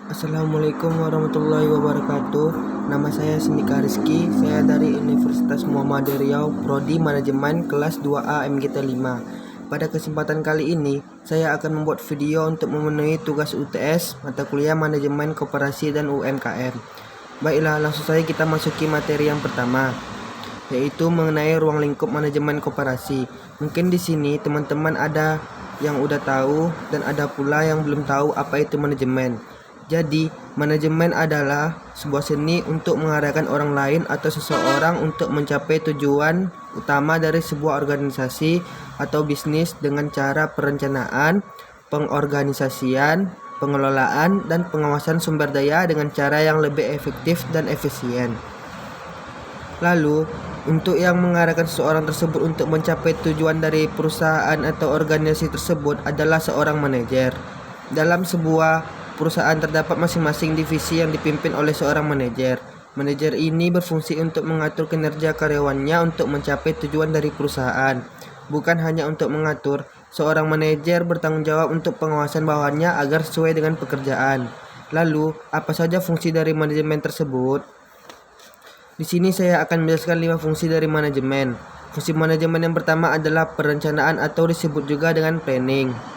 Assalamualaikum warahmatullahi wabarakatuh. Nama saya Sindika Rizky. Saya dari Universitas Muhammadiyah Riau, Prodi Manajemen kelas 2A MGT 5. Pada kesempatan kali ini, saya akan membuat video untuk memenuhi tugas UTS mata kuliah Manajemen Koperasi dan UMKM. Baiklah, langsung saja kita masuki materi yang pertama, yaitu mengenai ruang lingkup manajemen koperasi. Mungkin di sini teman-teman ada yang udah tahu dan ada pula yang belum tahu apa itu manajemen. Jadi, manajemen adalah sebuah seni untuk mengarahkan orang lain atau seseorang untuk mencapai tujuan utama dari sebuah organisasi atau bisnis dengan cara perencanaan, pengorganisasian, pengelolaan, dan pengawasan sumber daya dengan cara yang lebih efektif dan efisien. Lalu, untuk yang mengarahkan seseorang tersebut untuk mencapai tujuan dari perusahaan atau organisasi tersebut adalah seorang manajer. Dalam sebuah perusahaan terdapat masing-masing divisi yang dipimpin oleh seorang manajer. Manajer ini berfungsi untuk mengatur kinerja karyawannya untuk mencapai tujuan dari perusahaan. Bukan hanya untuk mengatur, seorang manajer bertanggung jawab untuk pengawasan bawahannya agar sesuai dengan pekerjaan. Lalu, apa saja fungsi dari manajemen tersebut? Di sini saya akan menjelaskan 5 fungsi dari manajemen. Fungsi manajemen yang pertama adalah perencanaan atau disebut juga dengan planning.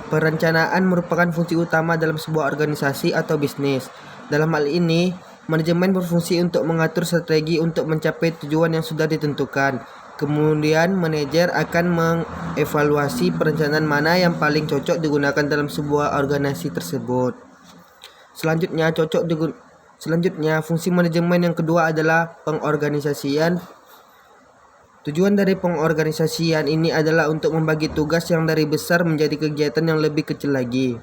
Perencanaan merupakan fungsi utama dalam sebuah organisasi atau bisnis. Dalam hal ini, manajemen berfungsi untuk mengatur strategi untuk mencapai tujuan yang sudah ditentukan. Kemudian, manajer akan mengevaluasi perencanaan mana yang paling cocok digunakan dalam sebuah organisasi tersebut. Selanjutnya, fungsi manajemen yang kedua adalah pengorganisasian. Tujuan dari pengorganisasian ini adalah untuk membagi tugas yang dari besar menjadi kegiatan yang lebih kecil lagi.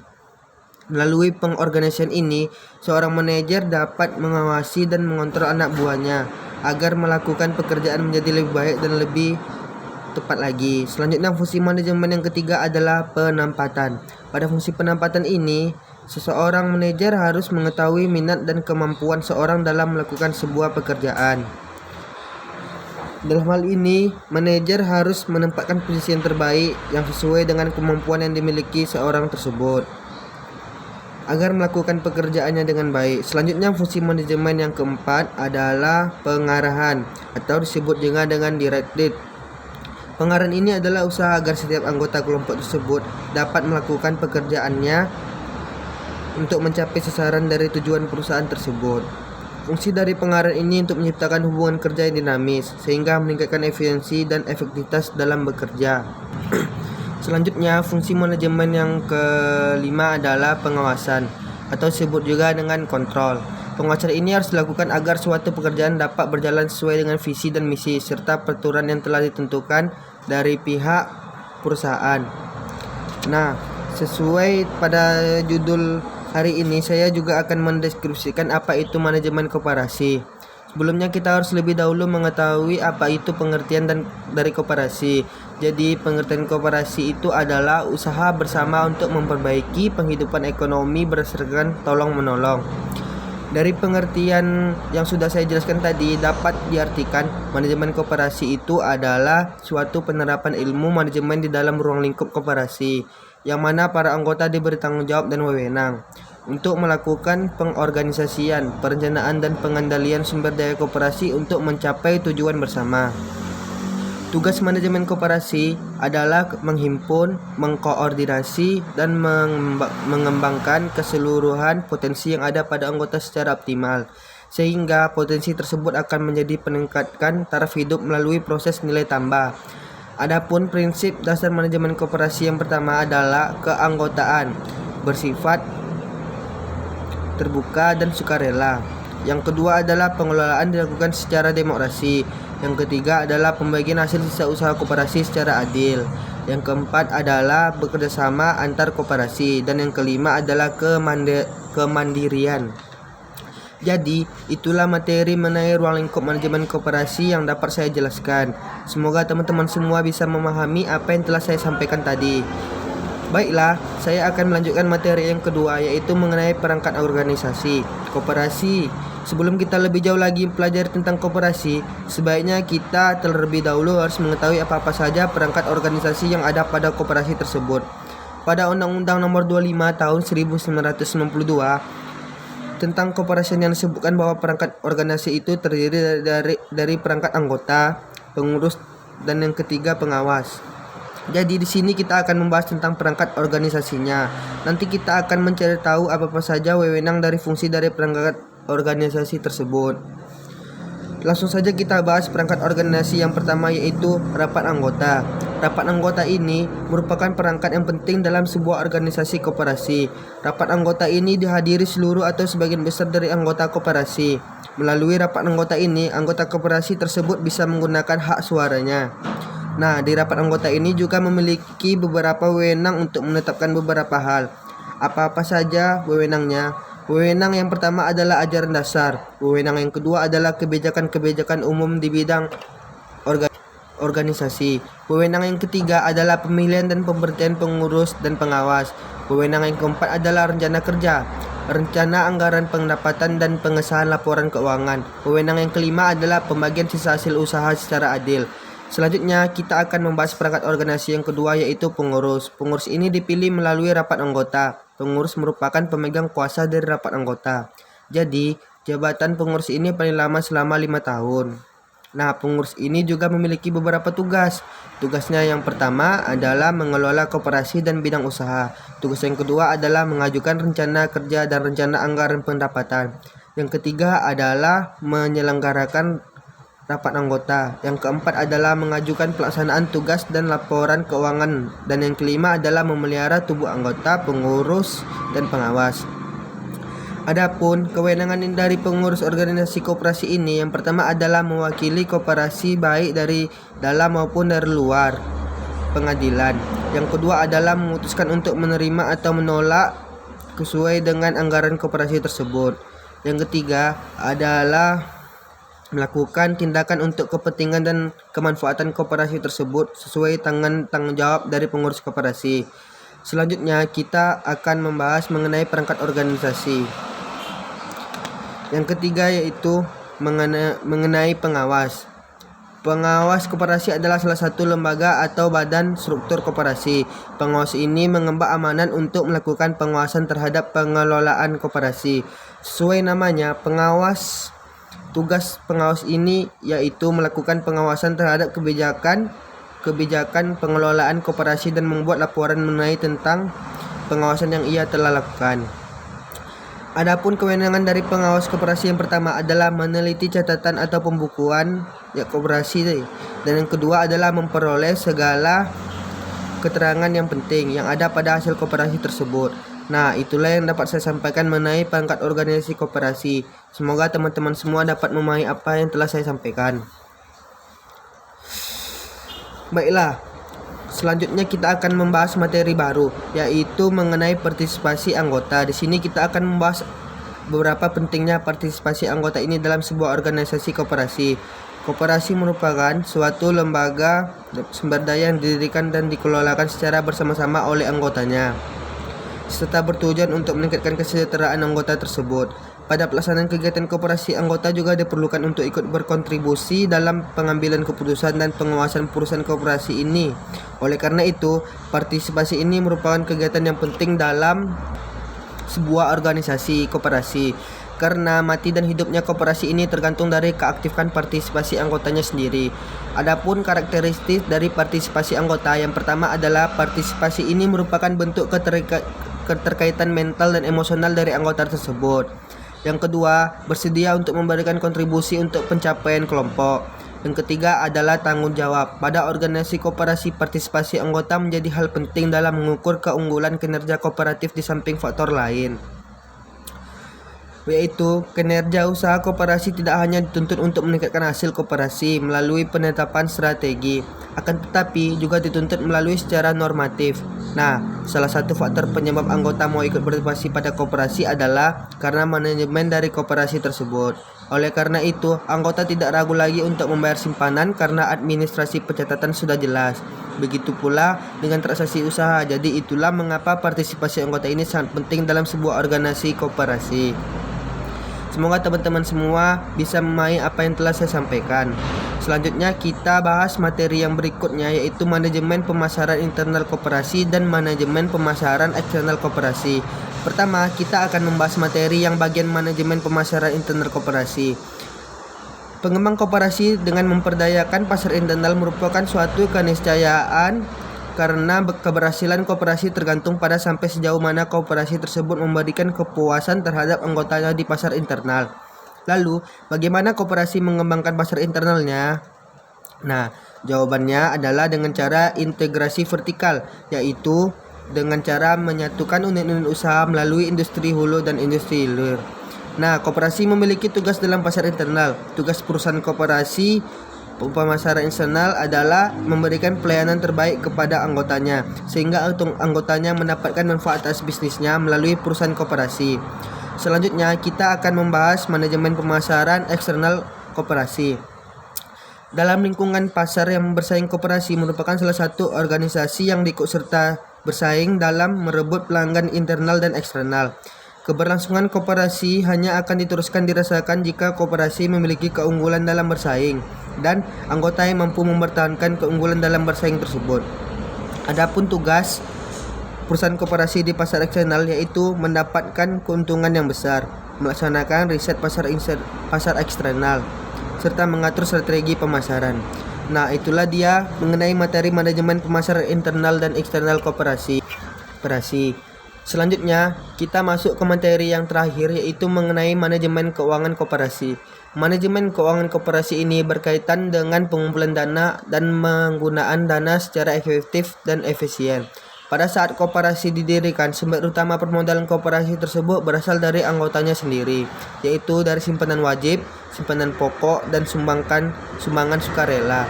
Melalui pengorganisasian ini, seorang manajer dapat mengawasi dan mengontrol anak buahnya agar melakukan pekerjaan menjadi lebih baik dan lebih tepat lagi. Selanjutnya, fungsi manajemen yang ketiga adalah penempatan. Pada fungsi penempatan ini, seseorang manajer harus mengetahui minat dan kemampuan seorang dalam melakukan sebuah pekerjaan. Dalam hal ini, manajer harus menempatkan posisi yang terbaik yang sesuai dengan kemampuan yang dimiliki seorang tersebut agar melakukan pekerjaannya dengan baik. Selanjutnya, fungsi manajemen yang keempat adalah pengarahan atau disebut juga dengan directive. Pengarahan ini adalah usaha agar setiap anggota kelompok tersebut dapat melakukan pekerjaannya untuk mencapai sasaran dari tujuan perusahaan tersebut. Fungsi dari pengarahan ini untuk menciptakan hubungan kerja yang dinamis, sehingga meningkatkan efisiensi dan efektivitas dalam bekerja. Selanjutnya, fungsi manajemen yang kelima adalah pengawasan, atau disebut juga dengan kontrol. Pengawasan ini harus dilakukan agar suatu pekerjaan dapat berjalan sesuai dengan visi dan misi, serta peraturan yang telah ditentukan dari pihak perusahaan. Nah, sesuai pada judul hari ini, saya juga akan mendeskripsikan apa itu manajemen koperasi. Sebelumnya kita harus lebih dahulu mengetahui apa itu pengertian dari koperasi. Jadi pengertian koperasi itu adalah usaha bersama untuk memperbaiki penghidupan ekonomi berdasarkan tolong-menolong. Dari pengertian yang sudah saya jelaskan tadi, dapat diartikan manajemen koperasi itu adalah suatu penerapan ilmu manajemen di dalam ruang lingkup koperasi, yang mana para anggota diberi tanggung jawab dan wewenang untuk melakukan pengorganisasian, perencanaan, dan pengendalian sumber daya koperasi untuk mencapai tujuan bersama. Tugas manajemen koperasi adalah menghimpun, mengkoordinasi, dan mengembangkan keseluruhan potensi yang ada pada anggota secara optimal, sehingga potensi tersebut akan menjadi peningkatkan taraf hidup melalui proses nilai tambah. Adapun prinsip dasar manajemen koperasi yang pertama adalah keanggotaan, bersifat terbuka dan sukarela. Yang kedua adalah pengelolaan dilakukan secara demokrasi. Yang ketiga adalah pembagian hasil sisa usaha koperasi secara adil. Yang keempat adalah bekerjasama antar koperasi. Dan yang kelima adalah kemandirian. Jadi, itulah materi mengenai ruang lingkup manajemen koperasi yang dapat saya jelaskan. Semoga teman-teman semua bisa memahami apa yang telah saya sampaikan tadi. Baiklah, saya akan melanjutkan materi yang kedua, yaitu mengenai perangkat organisasi koperasi. Sebelum kita lebih jauh lagi pelajari tentang koperasi, sebaiknya kita terlebih dahulu harus mengetahui apa-apa saja perangkat organisasi yang ada pada koperasi tersebut. Pada Undang-Undang Nomor 25 Tahun 1992, Tentang keoperasian yang disebutkan bahwa perangkat organisasi itu terdiri dari perangkat anggota, pengurus, dan yang ketiga pengawas. Jadi di sini kita akan membahas tentang perangkat organisasinya. Nanti kita akan mencari tahu apa saja wewenang dari fungsi dari perangkat organisasi tersebut. Langsung saja kita bahas perangkat organisasi yang pertama, yaitu rapat anggota. Rapat anggota ini merupakan perangkat yang penting dalam sebuah organisasi koperasi. Rapat anggota ini dihadiri seluruh atau sebagian besar dari anggota koperasi. Melalui rapat anggota ini, anggota koperasi tersebut bisa menggunakan hak suaranya. Nah, di rapat anggota ini juga memiliki beberapa wewenang untuk menetapkan beberapa hal. Apa-apa saja wewenangnya? Wewenang yang pertama adalah ajaran dasar. Wewenang yang kedua adalah kebijakan-kebijakan umum di bidang organisasi. Wewenang yang ketiga adalah pemilihan dan pemberhentian pengurus dan pengawas. Wewenang yang keempat adalah rencana kerja, rencana anggaran pendapatan dan pengesahan laporan keuangan. Wewenang yang kelima adalah pembagian sisa hasil usaha secara adil. Selanjutnya kita akan membahas perangkat organisasi yang kedua, yaitu pengurus. Pengurus ini dipilih melalui rapat anggota. Pengurus merupakan pemegang kuasa dari rapat anggota. Jadi jabatan pengurus ini paling lama selama 5 tahun. Nah, pengurus ini juga memiliki beberapa tugas. Tugasnya yang pertama adalah mengelola koperasi dan bidang usaha. Tugas yang kedua adalah mengajukan rencana kerja dan rencana anggaran pendapatan. Yang ketiga adalah menyelenggarakan rapat anggota. Yang keempat adalah mengajukan pelaksanaan tugas dan laporan keuangan. Dan yang kelima adalah memelihara tubuh anggota, pengurus, dan pengawas. Adapun kewenangan dari pengurus organisasi koperasi ini, yang pertama adalah mewakili koperasi baik dari dalam maupun dari luar pengadilan. Yang kedua adalah memutuskan untuk menerima atau menolak sesuai dengan anggaran koperasi tersebut. Yang ketiga adalah melakukan tindakan untuk kepentingan dan kemanfaatan koperasi tersebut sesuai tanggung jawab dari pengurus koperasi. Selanjutnya kita akan membahas mengenai perangkat organisasi. Yang ketiga yaitu mengenai pengawas. Pengawas koperasi adalah salah satu lembaga atau badan struktur koperasi. Pengawas ini mengemban amanat untuk melakukan pengawasan terhadap pengelolaan koperasi. Sesuai namanya, tugas pengawas ini yaitu melakukan pengawasan terhadap kebijakan pengelolaan koperasi dan membuat laporan mengenai tentang pengawasan yang ia telah lakukan. Adapun kewenangan dari pengawas koperasi yang pertama adalah meneliti catatan atau pembukuan koperasi, dan yang kedua adalah memperoleh segala keterangan yang penting yang ada pada hasil koperasi tersebut. Nah, itulah yang dapat saya sampaikan mengenai perangkat organisasi koperasi. Semoga teman-teman semua dapat memahami apa yang telah saya sampaikan. Baiklah, selanjutnya kita akan membahas materi baru, yaitu mengenai partisipasi anggota. Di sini kita akan membahas beberapa pentingnya partisipasi anggota ini dalam sebuah organisasi koperasi. Koperasi merupakan suatu lembaga sumber daya yang didirikan dan dikelolakan secara bersama-sama oleh anggotanya, serta bertujuan untuk meningkatkan kesejahteraan anggota tersebut. Pada pelaksanaan kegiatan koperasi, anggota juga diperlukan untuk ikut berkontribusi dalam pengambilan keputusan dan pengawasan perusahaan koperasi ini. Oleh karena itu, partisipasi ini merupakan kegiatan yang penting dalam sebuah organisasi koperasi, karena mati dan hidupnya koperasi ini tergantung dari keaktifan partisipasi anggotanya sendiri. Adapun karakteristik dari partisipasi anggota, yang pertama adalah partisipasi ini merupakan bentuk keterkaitan mental dan emosional dari anggota tersebut. Yang kedua, bersedia untuk memberikan kontribusi untuk pencapaian kelompok. Yang ketiga adalah tanggung jawab. Pada organisasi koperasi, partisipasi anggota menjadi hal penting dalam mengukur keunggulan kinerja kooperatif di samping faktor lain, yaitu kinerja usaha koperasi tidak hanya dituntut untuk meningkatkan hasil koperasi melalui penetapan strategi, akan tetapi juga dituntut melalui secara normatif. Nah, salah satu faktor penyebab anggota mau ikut berpartisipasi pada koperasi adalah karena manajemen dari koperasi tersebut. Oleh karena itu, anggota tidak ragu lagi untuk membayar simpanan karena administrasi pencatatan sudah jelas. Begitu pula dengan transaksi usaha. Jadi itulah mengapa partisipasi anggota ini sangat penting dalam sebuah organisasi koperasi. Semoga teman-teman semua bisa memahami apa yang telah saya sampaikan. Selanjutnya kita bahas materi yang berikutnya, yaitu manajemen pemasaran internal koperasi dan manajemen pemasaran eksternal koperasi. Pertama, kita akan membahas materi yang bagian manajemen pemasaran internal koperasi. Pengembang koperasi dengan memperdayakan pasar internal merupakan suatu keniscayaan karena keberhasilan koperasi tergantung pada sampai sejauh mana koperasi tersebut memberikan kepuasan terhadap anggotanya di pasar internal. Lalu, bagaimana koperasi mengembangkan pasar internalnya? Nah, jawabannya adalah dengan cara integrasi vertikal, yaitu dengan cara menyatukan unit-unit usaha melalui industri hulu dan industri hilir. Nah, koperasi memiliki tugas dalam pasar internal. Tugas perusahaan koperasi pemasaran internal adalah memberikan pelayanan terbaik kepada anggotanya, sehingga anggotanya mendapatkan manfaat atas bisnisnya melalui perusahaan koperasi. Selanjutnya, kita akan membahas manajemen pemasaran eksternal koperasi. Dalam lingkungan pasar yang bersaing, koperasi merupakan salah satu organisasi yang ikut serta bersaing dalam merebut pelanggan internal dan eksternal. Keberlangsungan koperasi hanya akan diteruskan dirasakan jika koperasi memiliki keunggulan dalam bersaing dan anggota yang mampu mempertahankan keunggulan dalam bersaing tersebut. Adapun tugas perusahaan koperasi di pasar eksternal yaitu mendapatkan keuntungan yang besar, melaksanakan riset pasar eksternal, serta mengatur strategi pemasaran. Nah, itulah dia mengenai materi manajemen pemasaran internal dan eksternal koperasi. Selanjutnya, kita masuk ke materi yang terakhir yaitu mengenai manajemen keuangan koperasi. Manajemen keuangan koperasi ini berkaitan dengan pengumpulan dana dan penggunaan dana secara efektif dan efisien. Pada saat koperasi didirikan, sumber utama permodalan koperasi tersebut berasal dari anggotanya sendiri, yaitu dari simpanan wajib, simpanan pokok, dan sumbangan sukarela.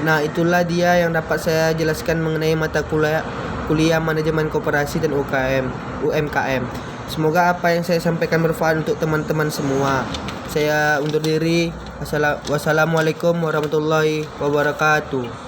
Nah, itulah dia yang dapat saya jelaskan mengenai mata kuliah manajemen koperasi dan UMKM. Semoga apa yang saya sampaikan bermanfaat untuk teman-teman semua. Saya undur diri. Wassalamualaikum warahmatullahi wabarakatuh.